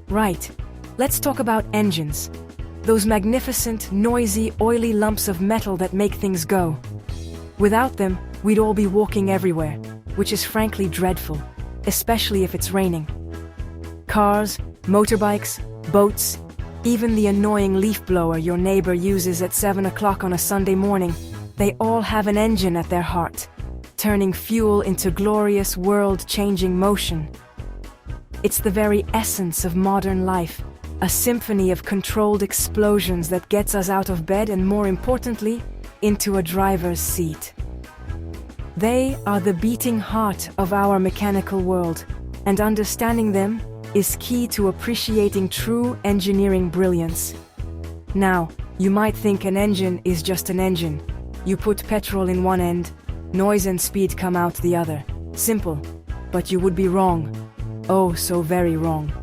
Right. Let's talk about engines. Those magnificent, noisy, oily lumps of metal that make things go. Without them, we'd all be walking everywhere, which is frankly dreadful, especially if it's raining. Cars, motorbikes, boats, even the annoying leaf blower your neighbor uses at 7 o'clock on a Sunday morning, they all have an engine at their heart, turning fuel into glorious, world-changing motion. It's the very essence of modern life, a symphony of controlled explosions that gets us out of bed and, more importantly, into a driver's seat. They are the beating heart of our mechanical world, and understanding them is key to appreciating true engineering brilliance. Now, you might think an engine is just an engine. You put petrol in one end, noise and speed come out the other. Simple. But you would be wrong. Oh, so very wrong.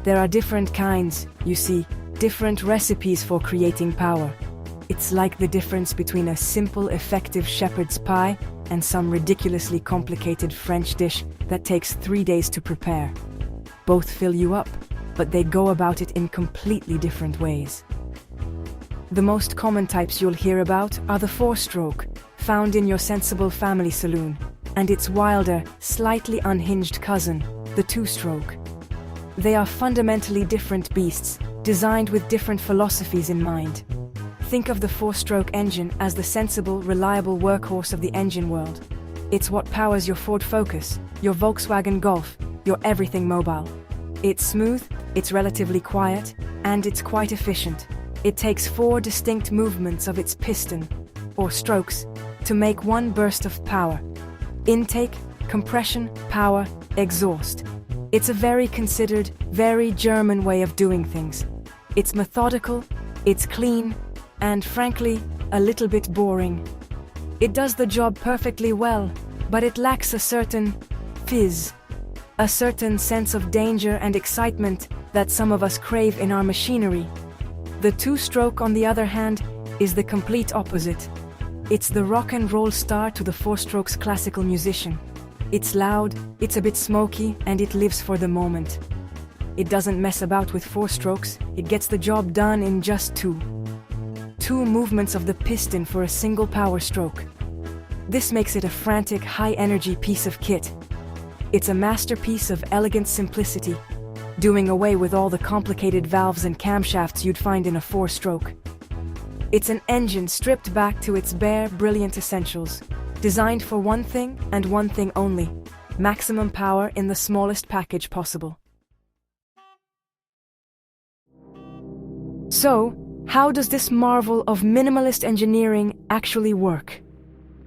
There are different kinds, you see, different recipes for creating power. It's like the difference between a simple, effective shepherd's pie and some ridiculously complicated French dish that takes 3 days to prepare. Both fill you up, but they go about it in completely different ways. The most common types you'll hear about are the four-stroke, found in your sensible family saloon, and its wilder, slightly unhinged cousin, the two-stroke. They are fundamentally different beasts, designed with different philosophies in mind. Think of the four-stroke engine as the sensible, reliable workhorse of the engine world. It's what powers your Ford Focus, your Volkswagen Golf, your everything mobile. It's smooth, it's relatively quiet, and it's quite efficient. It takes 4 distinct movements of its piston, or strokes, to make one burst of power. Intake, compression, power, exhaust. It's a very considered, very German way of doing things. It's methodical, it's clean, and frankly, a little bit boring. It does the job perfectly well, but it lacks a certain fizz, a certain sense of danger and excitement that some of us crave in our machinery. The two-stroke, on the other hand, is the complete opposite. It's the rock and roll star to the four-stroke's classical musician. It's loud, it's a bit smoky, and it lives for the moment. It doesn't mess about with four strokes, it gets the job done in just 2 movements of the piston for a single power stroke. This makes it a frantic, high-energy piece of kit. It's a masterpiece of elegant simplicity, doing away with all the complicated valves and camshafts you'd find in a four-stroke. It's an engine stripped back to its bare, brilliant essentials, designed for one thing and one thing only: maximum power in the smallest package possible. So, how does this marvel of minimalist engineering actually work?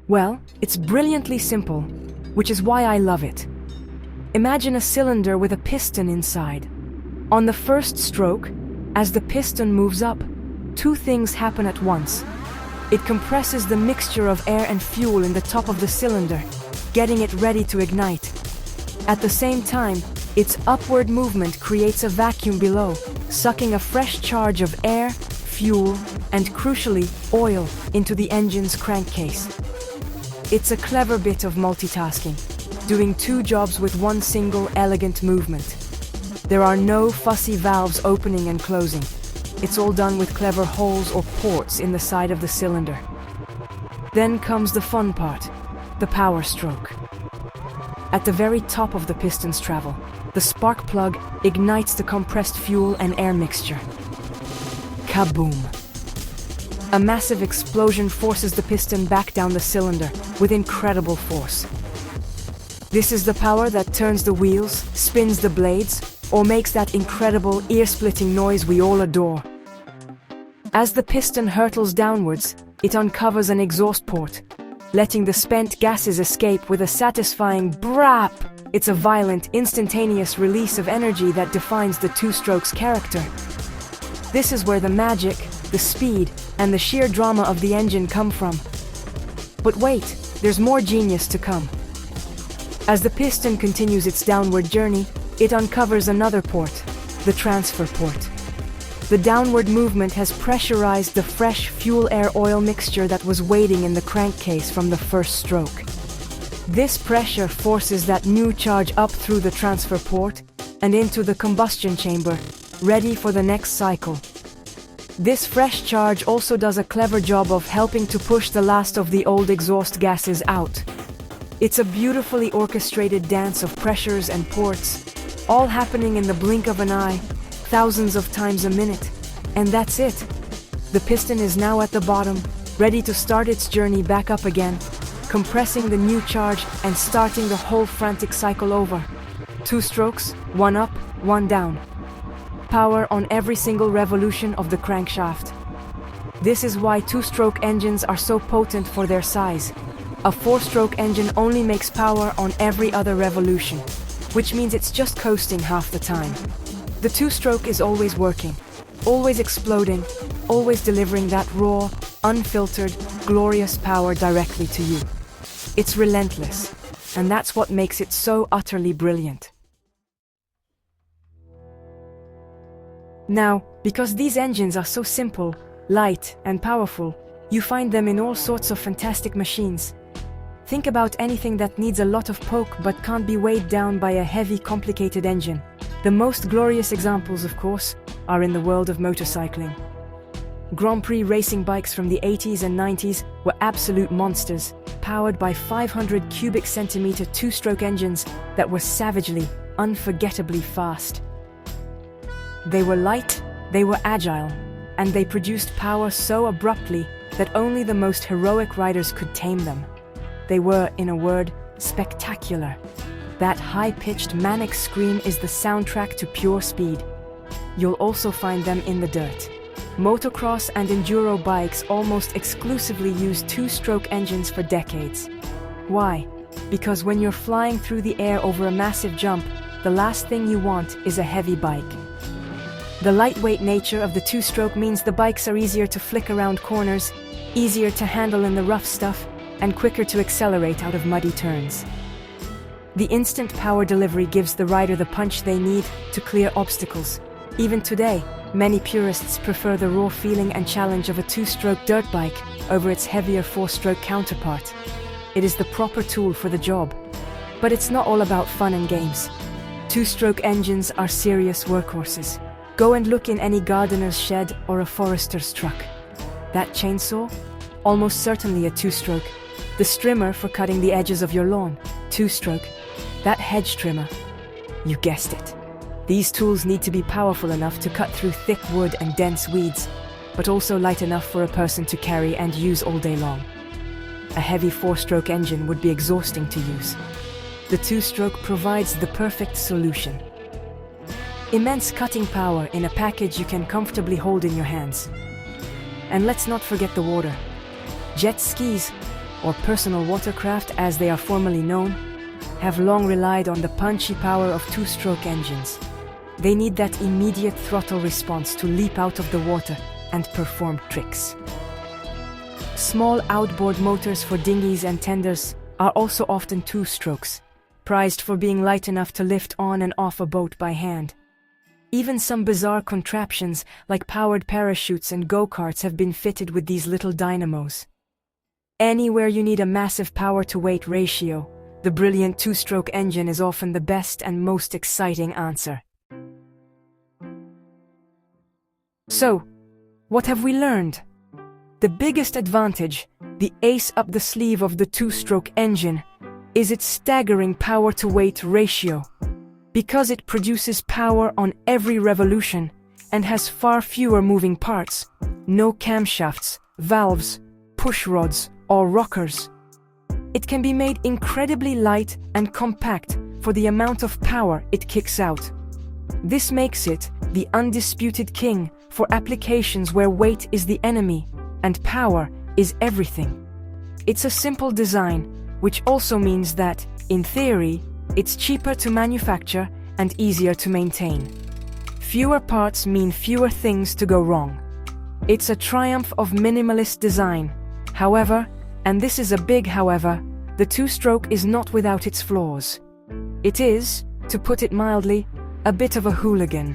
Well, it's brilliantly simple, which is why I love it. Imagine a cylinder with a piston inside. On the first stroke, as the piston moves up, 2 things happen at once. It compresses the mixture of air and fuel in the top of the cylinder, getting it ready to ignite. At the same time, its upward movement creates a vacuum below, sucking a fresh charge of air, fuel, and crucially, oil into the engine's crankcase. It's a clever bit of multitasking, doing 2 jobs with one single elegant movement. There are no fussy valves opening and closing. It's all done with clever holes or ports in the side of the cylinder. Then comes the fun part, the power stroke. At the very top of the piston's travel, the spark plug ignites the compressed fuel and air mixture. Kaboom! A massive explosion forces the piston back down the cylinder with incredible force. This is the power that turns the wheels, spins the blades, or makes that incredible, ear-splitting noise we all adore. As the piston hurtles downwards, it uncovers an exhaust port, letting the spent gases escape with a satisfying brap. It's a violent, instantaneous release of energy that defines the two-stroke's character. This is where the magic, the speed, and the sheer drama of the engine come from. But wait, there's more genius to come. As the piston continues its downward journey, it uncovers another port, the transfer port. The downward movement has pressurized the fresh fuel-air-oil mixture that was waiting in the crankcase from the first stroke. This pressure forces that new charge up through the transfer port and into the combustion chamber, ready for the next cycle. This fresh charge also does a clever job of helping to push the last of the old exhaust gases out. It's a beautifully orchestrated dance of pressures and ports, all happening in the blink of an eye, thousands of times a minute. And that's it. The piston is now at the bottom, ready to start its journey back up again, compressing the new charge and starting the whole frantic cycle over. 2 strokes, 1 up, 1 down. Power on every single revolution of the crankshaft. This is why 2-stroke engines are so potent for their size. A 4-stroke engine only makes power on every other revolution, which means it's just coasting half the time. The 2-stroke is always working, always exploding, always delivering that raw, unfiltered, glorious power directly to you. It's relentless, and that's what makes it so utterly brilliant. Now, because these engines are so simple, light, and powerful, you find them in all sorts of fantastic machines. Think about anything that needs a lot of poke but can't be weighed down by a heavy, complicated engine. The most glorious examples, of course, are in the world of motorcycling. Grand Prix racing bikes from the 80s and 90s were absolute monsters, powered by 500 cubic centimeter 2-stroke engines that were savagely, unforgettably fast. They were light, they were agile, and they produced power so abruptly that only the most heroic riders could tame them. They were, in a word, spectacular. That high-pitched manic scream is the soundtrack to pure speed. You'll also find them in the dirt. Motocross and enduro bikes almost exclusively use 2-stroke engines for decades. Why? Because when you're flying through the air over a massive jump, the last thing you want is a heavy bike. The lightweight nature of the 2-stroke means the bikes are easier to flick around corners, easier to handle in the rough stuff, and quicker to accelerate out of muddy turns. The instant power delivery gives the rider the punch they need to clear obstacles. Even today, many purists prefer the raw feeling and challenge of a 2-stroke dirt bike over its heavier 4-stroke counterpart. It is the proper tool for the job. But it's not all about fun and games. 2-stroke engines are serious workhorses. Go and look in any gardener's shed or a forester's truck. That chainsaw? Almost certainly a 2-stroke. The strimmer for cutting the edges of your lawn? 2-stroke. That hedge trimmer? You guessed it. These tools need to be powerful enough to cut through thick wood and dense weeds, but also light enough for a person to carry and use all day long. A heavy 4-stroke engine would be exhausting to use. The 2-stroke provides the perfect solution. Immense cutting power in a package you can comfortably hold in your hands. And let's not forget the water. Jet skis, or personal watercraft as they are formally known, have long relied on the punchy power of 2-stroke engines. They need that immediate throttle response to leap out of the water and perform tricks. Small outboard motors for dinghies and tenders are also often 2-strokes, prized for being light enough to lift on and off a boat by hand. Even some bizarre contraptions like powered parachutes and go-karts have been fitted with these little dynamos. Anywhere you need a massive power-to-weight ratio, the brilliant 2-stroke engine is often the best and most exciting answer. So, what have we learned? The biggest advantage, the ace up the sleeve of the 2-stroke engine, is its staggering power-to-weight ratio. Because it produces power on every revolution and has far fewer moving parts, no camshafts, valves, push rods, or rockers. It can be made incredibly light and compact for the amount of power it kicks out. This makes it the undisputed king for applications where weight is the enemy and power is everything. It's a simple design, which also means that, in theory, it's cheaper to manufacture and easier to maintain. Fewer parts mean fewer things to go wrong. It's a triumph of minimalist design. However, and this is a big however, the 2-stroke is not without its flaws. It is, to put it mildly, a bit of a hooligan.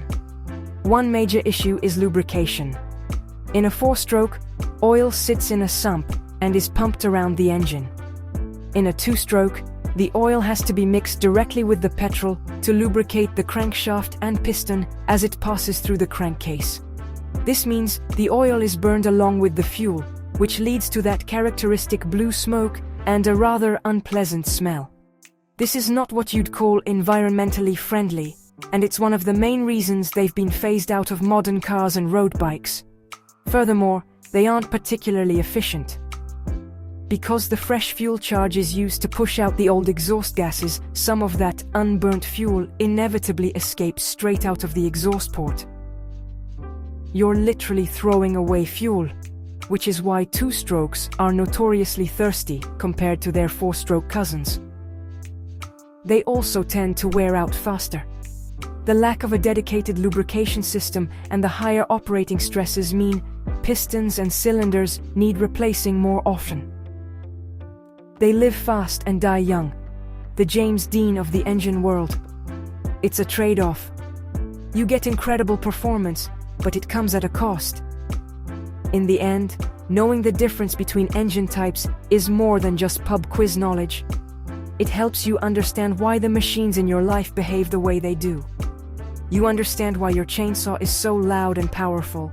One major issue is lubrication. In a 4-stroke, oil sits in a sump and is pumped around the engine. In a 2-stroke, The oil has to be mixed directly with the petrol to lubricate the crankshaft and piston as it passes through the crankcase. This means the oil is burned along with the fuel, which leads to that characteristic blue smoke and a rather unpleasant smell. This is not what you'd call environmentally friendly, and it's one of the main reasons they've been phased out of modern cars and road bikes. Furthermore, they aren't particularly efficient. Because the fresh fuel charge is used to push out the old exhaust gases, some of that unburnt fuel inevitably escapes straight out of the exhaust port. You're literally throwing away fuel, which is why two-strokes are notoriously thirsty compared to their four-stroke cousins. They also tend to wear out faster. The lack of a dedicated lubrication system and the higher operating stresses mean pistons and cylinders need replacing more often. They live fast and die young, the James Dean of the engine world. It's a trade-off. You get incredible performance, but it comes at a cost. In the end, knowing the difference between engine types is more than just pub quiz knowledge. It helps you understand why the machines in your life behave the way they do. You understand why your chainsaw is so loud and powerful,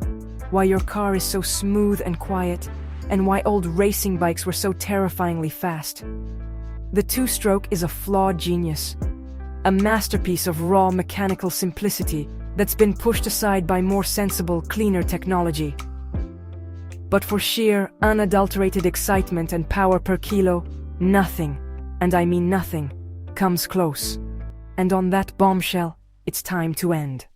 why your car is so smooth and quiet, and why old racing bikes were so terrifyingly fast. The two-stroke is a flawed genius, a masterpiece of raw mechanical simplicity that's been pushed aside by more sensible, cleaner technology. But for sheer, unadulterated excitement and power per kilo, nothing, and I mean nothing, comes close. And on that bombshell, it's time to end.